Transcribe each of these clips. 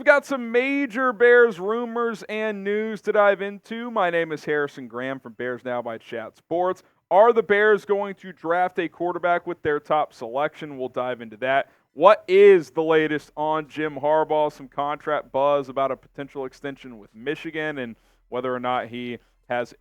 got some major Bears rumors and news to dive into. My name is Harrison Graham from Bears Now by Chat Sports. Are the Bears going to draft a quarterback with their top selection? We'll dive into that. What is the latest on Jim Harbaugh? Some contract buzz about a potential extension with Michigan and whether or not he has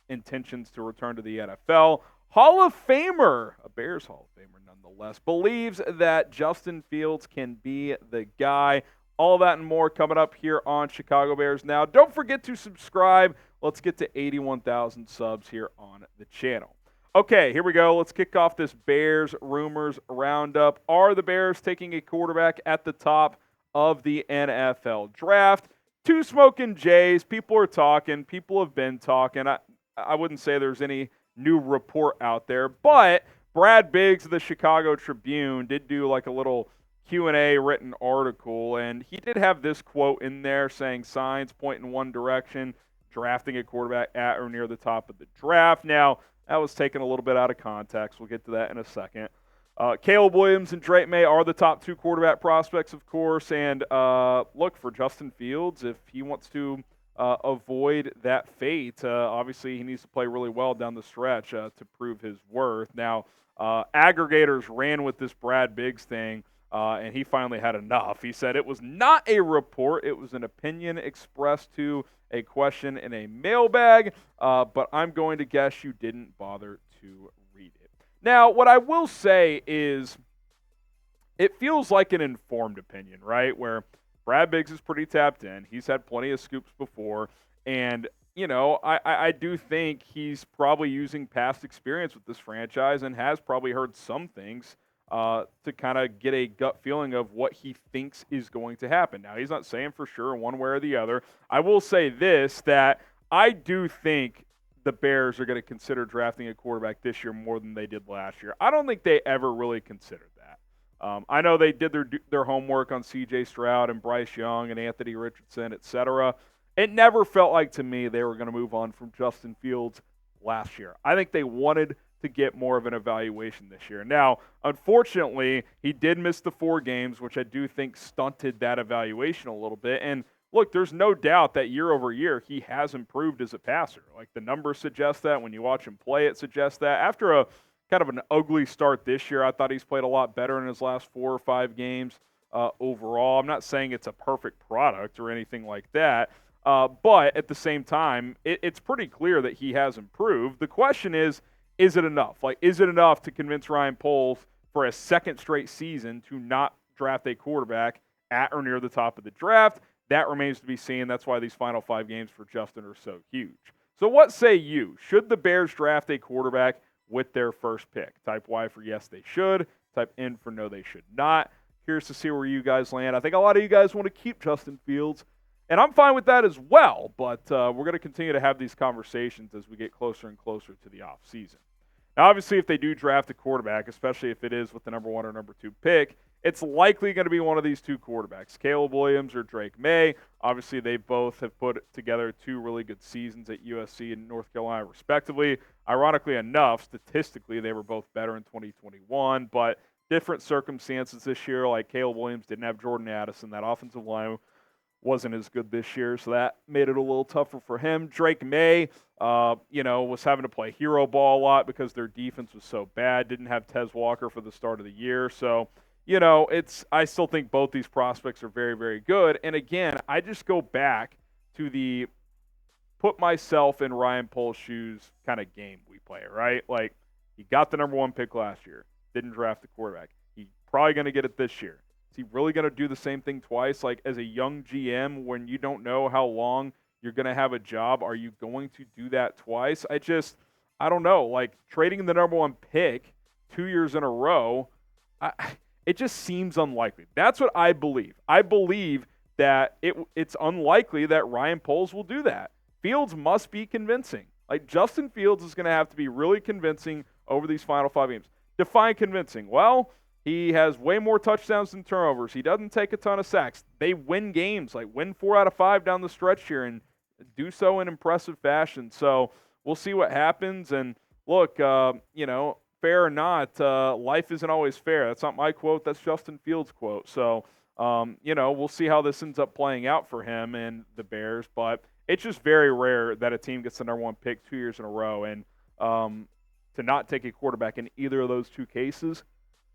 intentions to return to the NFL. Hall of Famer, a Bears Hall of Famer nonetheless, believes that Justin Fields can be the guy. All that and more coming up here on Chicago Bears Now. Don't forget to subscribe. Let's get to 81,000 subs here on the channel. Okay, here we go. Let's kick off this Bears rumors roundup. Are the Bears taking a quarterback at the top of the NFL draft? Two smoking Jays. People are talking. People have been talking. I wouldn't say there's any new report out there, but Brad Biggs of the Chicago Tribune did do like a little Q&A written article, and he did have this quote in there saying signs point in one direction, drafting a quarterback at or near the top of the draft. Now, that was taken a little bit out of context. We'll get to that in a second. Caleb Williams and Drake Maye are the top two quarterback prospects, of course, and look, for Justin Fields, if he wants to avoid that fate, obviously he needs to play really well down the stretch to prove his worth. Now, aggregators ran with this Brad Biggs thing, and he finally had enough. He said it was not a report. It was an opinion expressed to a question in a mailbag, but I'm going to guess you didn't bother to read it. Now, what I will say is it feels like an informed opinion, right, where Brad Biggs is pretty tapped in. He's had plenty of scoops before, and you know, I do think he's probably using past experience with this franchise and has probably heard some things to kind of get a gut feeling of what he thinks is going to happen. Now, he's not saying for sure one way or the other. I will say this, that I do think the Bears are going to consider drafting a quarterback this year more than they did last year. I don't think they ever really considered that. I know they did their homework on C.J. Stroud and Bryce Young and Anthony Richardson, etc. It never felt like to me they were going to move on from Justin Fields last year. I think they wanted to get more of an evaluation this year. Now, unfortunately, he did miss the 4 games, which I do think stunted that evaluation a little bit. And look, there's no doubt that year over year he has improved as a passer. Like, the numbers suggest that. When you watch him play, it suggests that. After a kind of an ugly start this year, I thought he's played a lot better in his last 4 or 5 games overall. I'm not saying it's a perfect product or anything like that. But at the same time, it's pretty clear that he has improved. The question is it enough? Like, is it enough to convince Ryan Poles for a second straight season to not draft a quarterback at or near the top of the draft? That remains to be seen. That's why these final 5 games for Justin are so huge. So what say you? Should the Bears draft a quarterback with their first pick? Type Y for yes, they should. Type N for no, they should not. Curious to see where you guys land. I think a lot of you guys want to keep Justin Fields, and I'm fine with that as well, but we're going to continue to have these conversations as we get closer and closer to the offseason. Now, obviously, if they do draft a quarterback, especially if it is with the number 1 or number 2 pick, it's likely going to be one of these 2 quarterbacks, Caleb Williams or Drake Maye. Obviously, they both have put together 2 really good seasons at USC and North Carolina, respectively. Ironically enough, statistically, they were both better in 2021, but different circumstances this year. Like, Caleb Williams didn't have Jordan Addison. That offensive line wasn't as good this year, so that made it a little tougher for him. Drake Maye, was having to play hero ball a lot because their defense was so bad. Didn't have Tez Walker for the start of the year, so I still think both these prospects are very, very good. And again, I just go back to the put myself in Ryan Poles' shoes kind of game we play, right? Like, he got the number 1 pick last year, didn't draft the quarterback. He's probably going to get it this year. Is he really going to do the same thing twice? Like, as a young GM, when you don't know how long you're going to have a job, are you going to do that twice? I don't know. Like, trading the number 1 pick 2 years in a row, it just seems unlikely. That's what I believe. I believe that it's unlikely that Ryan Poles will do that. Fields must be convincing. Like, Justin Fields is going to have to be really convincing over these final 5 games. Define convincing. Well, he has way more touchdowns than turnovers. He doesn't take a ton of sacks. They win games, like win 4 out of 5 down the stretch here and do so in impressive fashion. So we'll see what happens. And look, fair or not, life isn't always fair. That's not my quote. That's Justin Fields' quote. So We'll see how this ends up playing out for him and the Bears, but it's just very rare that a team gets the number one pick 2 years in a row, and to not take a quarterback in either of those two cases,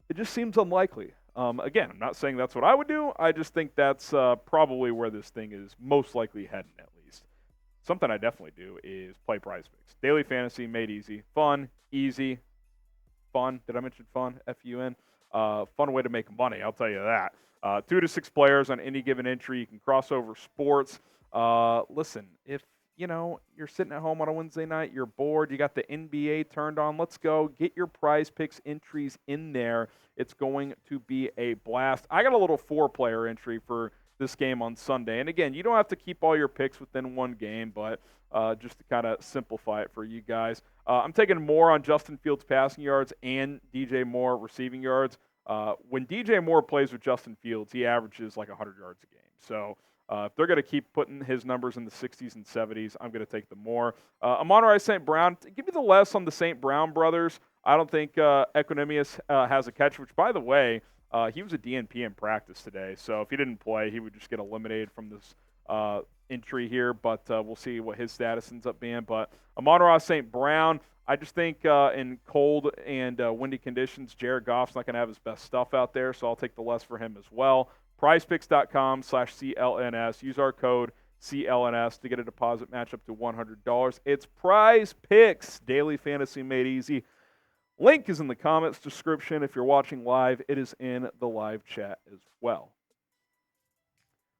it just seems unlikely. Again, I'm not saying that's what I would do. I just think that's probably where this thing is most likely heading, at least. Something I definitely do is play Prize Picks. Daily fantasy made easy. Fun, easy, fun. Did I mention fun? F-U-N. Fun way to make money, I'll tell you that. 2 to 6 players on any given entry. You can cross over sports. Listen, if you're sitting at home on a Wednesday night, you're bored, you got the NBA turned on, let's go. Get your Prize Picks entries in there. It's going to be a blast. I got a little 4-player entry for this game on Sunday. And again, you don't have to keep all your picks within one game, but just to kind of simplify it for you guys. I'm taking more on Justin Fields passing yards and DJ Moore receiving yards. When DJ Moore plays with Justin Fields, he averages like 100 yards a game. So if they're going to keep putting his numbers in the 60s and 70s, I'm going to take the more. Amon-Ra St. Brown, give me the less on the St. Brown brothers. I don't think Equanimous has a catch, which, by the way, he was a DNP in practice today. So if he didn't play, he would just get eliminated from this entry here. But we'll see what his status ends up being. But Amon-Ra St. Brown, I just think in cold and windy conditions, Jared Goff's not going to have his best stuff out there. So I'll take the less for him as well. PrizePicks.com/CLNS. Use our code CLNS to get a deposit match up to $100. It's Prize Picks, daily fantasy made easy. Link is in the comments description. If you're watching live, it is in the live chat as well.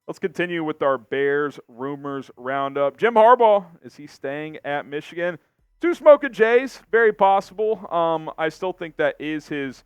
Let's continue with our Bears rumors roundup. Jim Harbaugh, is he staying at Michigan? 2 Smoking Jays, very possible. I still think that is his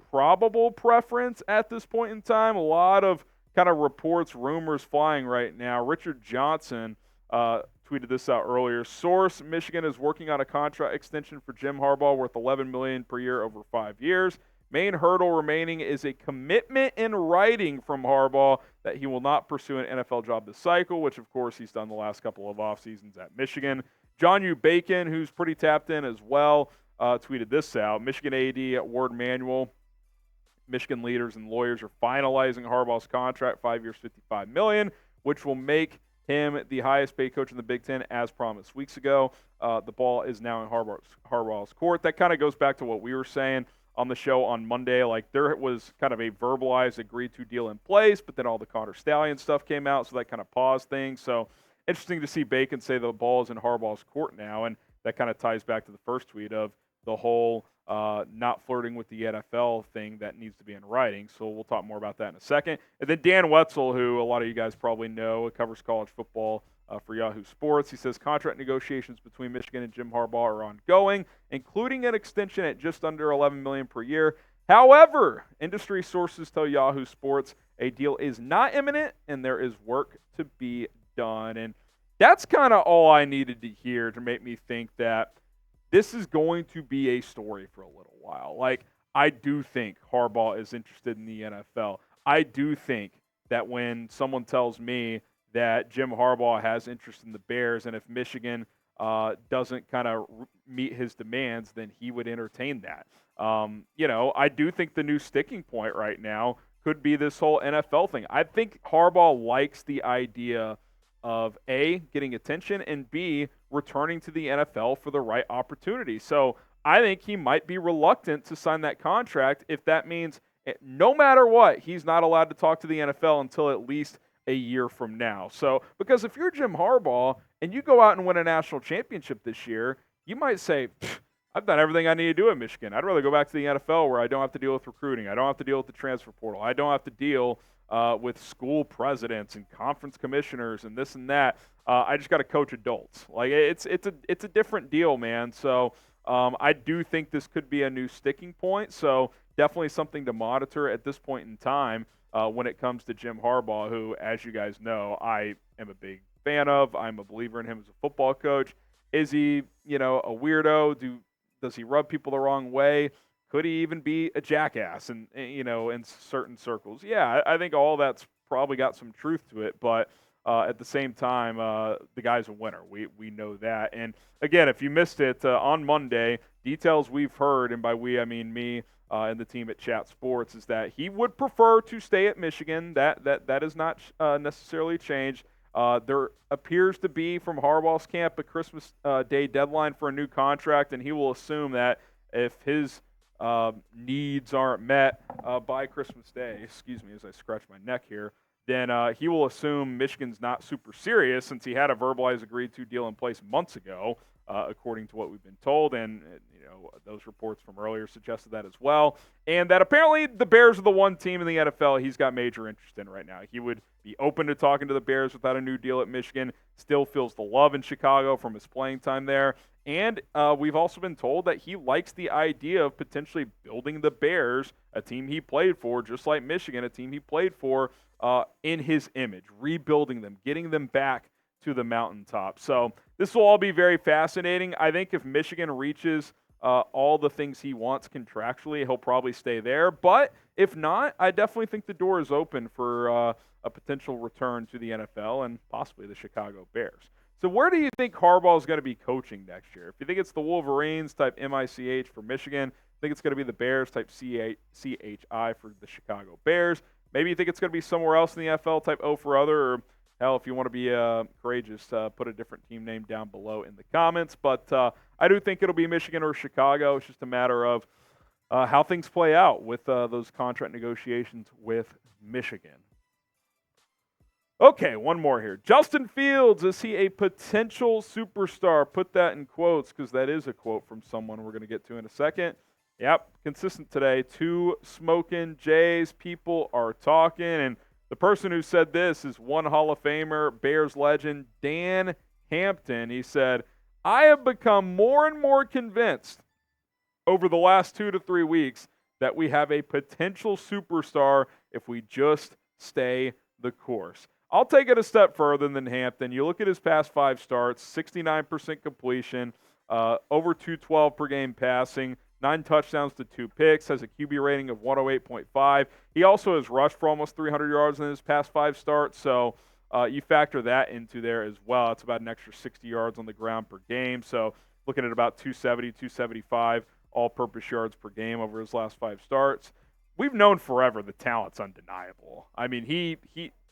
probable preference at this point in time. A lot of kind of reports, rumors flying right now. Richard Johnson tweeted this out earlier. Source: Michigan is working on a contract extension for Jim Harbaugh worth $11 million per year over 5 years. Main hurdle remaining is a commitment in writing from Harbaugh that he will not pursue an NFL job this cycle, which, of course, he's done the last couple of off seasons at Michigan. John U. Bacon, who's pretty tapped in as well, tweeted this out. Michigan AD at Ward Manuel. Michigan leaders and lawyers are finalizing Harbaugh's contract, 5 years, $55 million, which will make him the highest paid coach in the Big Ten, as promised weeks ago. The ball is now in Harbaugh's court. That kind of goes back to what we were saying on the show on Monday. Like, there was kind of a verbalized, agreed-to deal in place, but then all the Connor Stallion stuff came out, so that kind of paused things. So interesting to see Bacon say the ball is in Harbaugh's court now, and that kind of ties back to the first tweet of the whole not flirting with the NFL thing that needs to be in writing. So we'll talk more about that in a second. And then Dan Wetzel, who a lot of you guys probably know, covers college football for Yahoo Sports. He says contract negotiations between Michigan and Jim Harbaugh are ongoing, including an extension at just under $11 million per year. However, industry sources tell Yahoo Sports a deal is not imminent and there is work to be done. And that's kind of all I needed to hear to make me think that this is going to be a story for a little while. Like, I do think Harbaugh is interested in the NFL. I do think that when someone tells me that Jim Harbaugh has interest in the Bears, and if Michigan doesn't kind of meet his demands, then he would entertain that. I do think the new sticking point right now could be this whole NFL thing. I think Harbaugh likes the idea of A, getting attention, and B, returning to the NFL for the right opportunity. So I think he might be reluctant to sign that contract if that means no matter what, he's not allowed to talk to the NFL until at least a year from now. So, because if you're Jim Harbaugh and you go out and win a national championship this year, you might say, I've done everything I need to do at Michigan. I'd rather go back to the NFL where I don't have to deal with recruiting. I don't have to deal with the transfer portal. I don't have to deal with school presidents and conference commissioners and this and that. I just got to coach adults. Like, it's a different deal, man. So I do think this could be a new sticking point. So definitely something to monitor at this point in time when it comes to Jim Harbaugh, who, as you guys know, I am a big fan of. I'm a believer in him as a football coach. Is he, a weirdo? Does he rub people the wrong way? Could he even be a jackass in certain circles? Yeah, I think all that's probably got some truth to it, but at the same time, the guy's a winner. We know that. And again, if you missed it, on Monday, details we've heard, and by we I mean me and the team at Chat Sports, is that he would prefer to stay at Michigan. That has not necessarily changed. There appears to be from Harbaugh's camp a Christmas Day deadline for a new contract, and he will assume that if his needs aren't met by Christmas Day, excuse me as I scratch my neck here, then he will assume Michigan's not super serious since he had a verbalized agreed-to deal in place months ago, according to what we've been told, and those reports from earlier suggested that as well, and that apparently the Bears are the one team in the NFL he's got major interest in right now. He would be open to talking to the Bears without a new deal at Michigan, still feels the love in Chicago from his playing time there, and we've also been told that he likes the idea of potentially building the Bears, a team he played for, just like Michigan, a team he played for, in his image, rebuilding them, getting them back to the mountaintop. So this will all be very fascinating. I think if Michigan reaches all the things he wants contractually, he'll probably stay there. But if not, I definitely think the door is open for a potential return to the NFL and possibly the Chicago Bears. So where do you think Harbaugh is going to be coaching next year? If you think it's the Wolverines type MICH for Michigan, I think it's going to be the Bears type CHI for the Chicago Bears. Maybe you think it's going to be somewhere else in the NFL type O for other, or hell, if you want to be courageous, put a different team name down below in the comments. But I do think it'll be Michigan or Chicago. It's just a matter of how things play out with those contract negotiations with Michigan. Okay, one more here. Justin Fields, is he a potential superstar? Put that in quotes because that is a quote from someone we're going to get to in a second. Yep, consistent today. Two smoking Jays. People are talking, and the person who said this is one Hall of Famer, Bears legend, Dan Hampton. He said, I have become more and more convinced over the last 2 to 3 weeks that we have a potential superstar if we just stay the course. I'll take it a step further than Hampton. You look at his past 5 starts, 69% completion, over 212 per game passing, 9 touchdowns to 2 picks, has a QB rating of 108.5. He also has rushed for almost 300 yards in his past 5 starts, so you factor that into there as well. It's about an extra 60 yards on the ground per game, so looking at about 270, 275 all-purpose yards per game over his last 5 starts. We've known forever the talent's undeniable. I mean,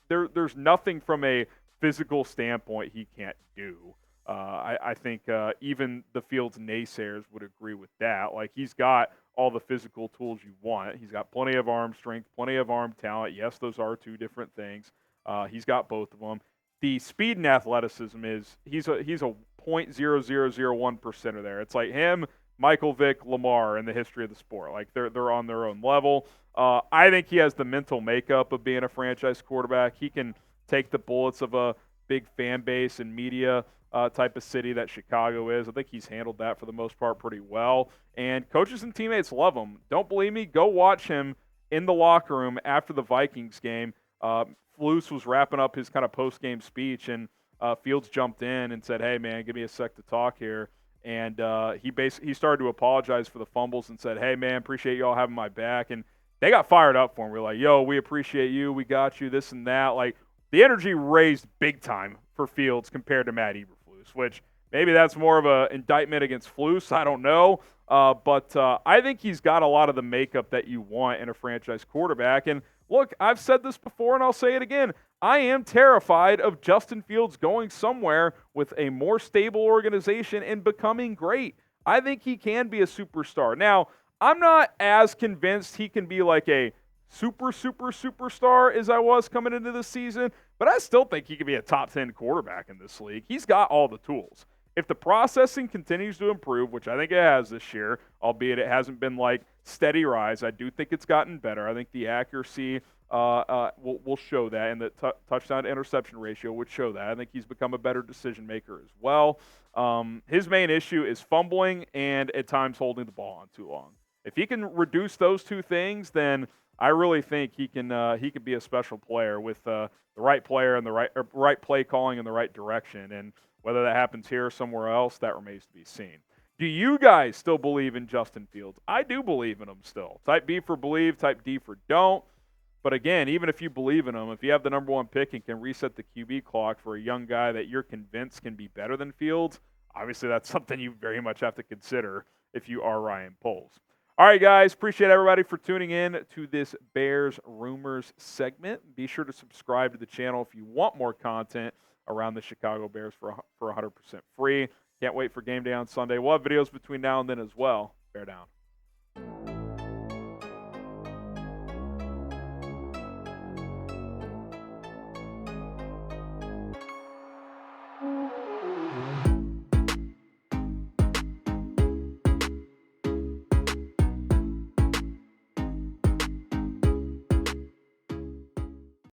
there's nothing from a physical standpoint he can't do. I think even the Fields naysayers would agree with that. Like, he's got all the physical tools you want. He's got plenty of arm strength, plenty of arm talent. Yes, those are 2 different things. He's got both of them. The speed and athleticism he's a 0.0001%er there. It's like him, Michael Vick, Lamar in the history of the sport. Like, they're on their own level. I think he has the mental makeup of being a franchise quarterback. He can take the bullets of a big fan base and media type of city that Chicago is. I think he's handled that for the most part pretty well. And coaches and teammates love him. Don't believe me? Go watch him in the locker room after the Vikings game. Flus was wrapping up his kind of post-game speech, and Fields jumped in and said, hey, man, give me a sec to talk here. And he started to apologize for the fumbles and said, hey, man, appreciate you all having my back. And they got fired up for him. We're like, yo, we appreciate you. We got you, this and that. Like, the energy raised big time for Fields compared to Matt Eberflus, which maybe that's more of an indictment against Flus. I don't know. But I think he's got a lot of the makeup that you want in a franchise quarterback. And look, I've said this before and I'll say it again. I am terrified of Justin Fields going somewhere with a more stable organization and becoming great. I think he can be a superstar. Now, I'm not as convinced he can be like a superstar as I was coming into this season, but I still think he could be a top 10 quarterback in this league. He's got all the tools. If the processing continues to improve, which I think it has this year, albeit it hasn't been like steady rise, I do think it's gotten better. I think the accuracy will show that, and the touchdown to interception ratio would show that. I think he's become a better decision maker as well. His main issue is fumbling and at times holding the ball on too long. If he can reduce those 2 things, then I really think he can be a special player with the right player and the right play calling in the right direction. And whether that happens here or somewhere else, that remains to be seen. Do you guys still believe in Justin Fields? I do believe in him still. Type B for believe, type D for don't. But again, even if you believe in him, if you have the number 1 pick and can reset the QB clock for a young guy that you're convinced can be better than Fields, obviously that's something you very much have to consider if you are Ryan Poles. All right, guys, appreciate everybody for tuning in to this Bears Rumors segment. Be sure to subscribe to the channel if you want more content around the Chicago Bears for 100% free. Can't wait for game day on Sunday. We'll have videos between now and then as well. Bear down.